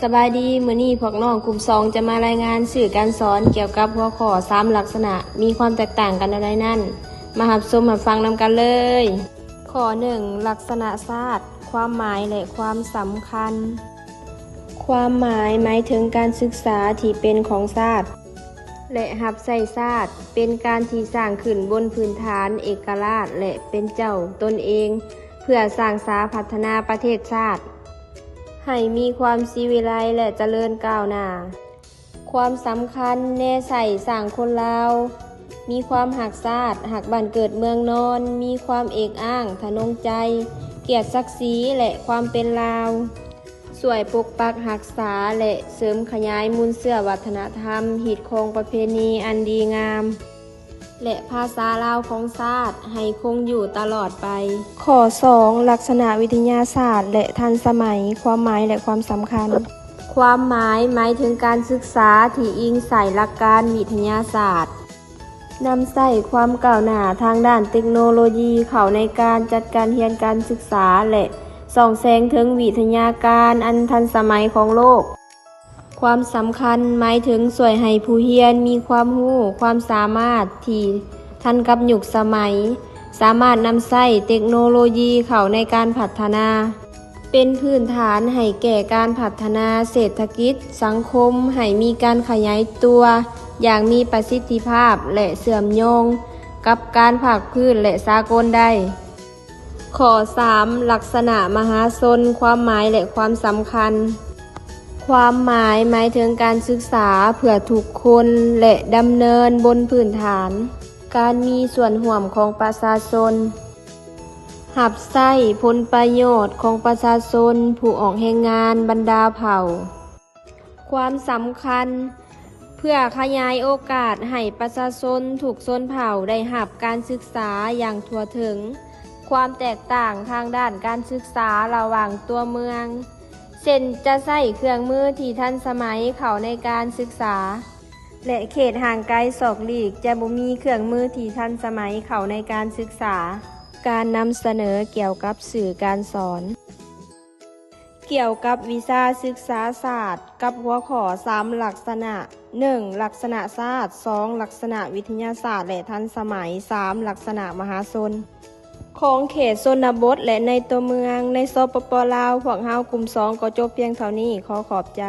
สบายดีมื้อนี้พวกน้องกลุ่ม2จะมารายงานสื่อการสอนเกี่ยวกับหัวข้อ3ลักษณะมีความแตกต่างกันอะไรนั่นมารับชมรับฟังนำกันเลยข้อ1ลักษณะชาติความหมายและความสำคัญความหมายหมายถึงการศึกษาที่เป็นของชาติและรับใช้ชาติเป็นการที่สร้างขึ้นบนพื้นฐานเอกราชและเป็นเจ้าตนเองเพื่อสร้างสรรค์พัฒนาประเทศชาติให้มีความสิวิไลซ์และเจริญก้าวหน้าความสำคัญแน่ใส่สร้างคนลาวมีความหักชาติหักบ้านเกิดเมืองนอนมีความเอกอ้างทะนงใจเกียรติศักดิ์ศรีและความเป็นลาวช่วยปกปักรักษาและเสริมขยายมูลเสื่อวัฒนธรรมหีดคงประเพณีอันดีงามและภาษาลาวของชาติให้คงอยู่ตลอดไปข้อ2ลักษณะวิทยาศาสตร์และทันสมัยความหมายและความสำคัญความหมายหมายถึงการศึกษาที่อิงใส่หลักการวิทยาศาสตร์นำใส่ความก้าวหน้าทางด้านเทคโนโลยีเข้าในการจัดการเรียนการศึกษาและส่องแสงถึงวิทยาการอันทันสมัยของโลกความสำคัญหมายถึงช่วยให้ผู้เรียนมีความรู้ความสามารถที่ทันกับยุคสมัยสามารถนำใช้เทคโนโลยีเข้าในการพัฒนาเป็นพื้นฐานให้แก่การพัฒนาเศรษฐกิจสังคมให้มีการขยายตัวอย่างมีประสิทธิภาพและเชื่อมโยงกับการภาคพื้นและสากลได้ข้อ3ลักษณะมหาชนความหมายและความสำคัญความหมายหมายถึงการศึกษาเพื่อทุกคนและดำเนินบนพื้นฐานการมีส่วนร่วมของประชาชนรับใช้ผลประโยชน์ของประชาชนผู้ออกแรงงานบรรดาเผ่าความสำคัญเพื่อขยายโอกาสให้ประชาชนทุกชนเผ่าได้รับการศึกษาอย่างทั่วถึงความแตกต่างทางด้านการศึกษาระหว่างตัวเมืองเช่นจะใช้เครื่องมือที่ทันสมัยเข้าในการศึกษาและเขตห่างไกลศอกหลีกจะบ่มีเครื่องมือที่ทันสมัยเข้าในการศึกษาการนำเสนอเกี่ยวกับสื่อการสอนเกี่ยวกับวิชาศึกษาศาสตร์กับหัวข้อ3ลักษณะ 1. ลักษณะชาติ 2. ลักษณะวิทยาศาสตร์และทันสมัย 3. ลักษณะมหาชนของเขตชนบทและในตัวเมืองในสปป.ลาวพวกเฮากลุ่ม2ก็จบเพียงเท่านี้ขอขอบใจ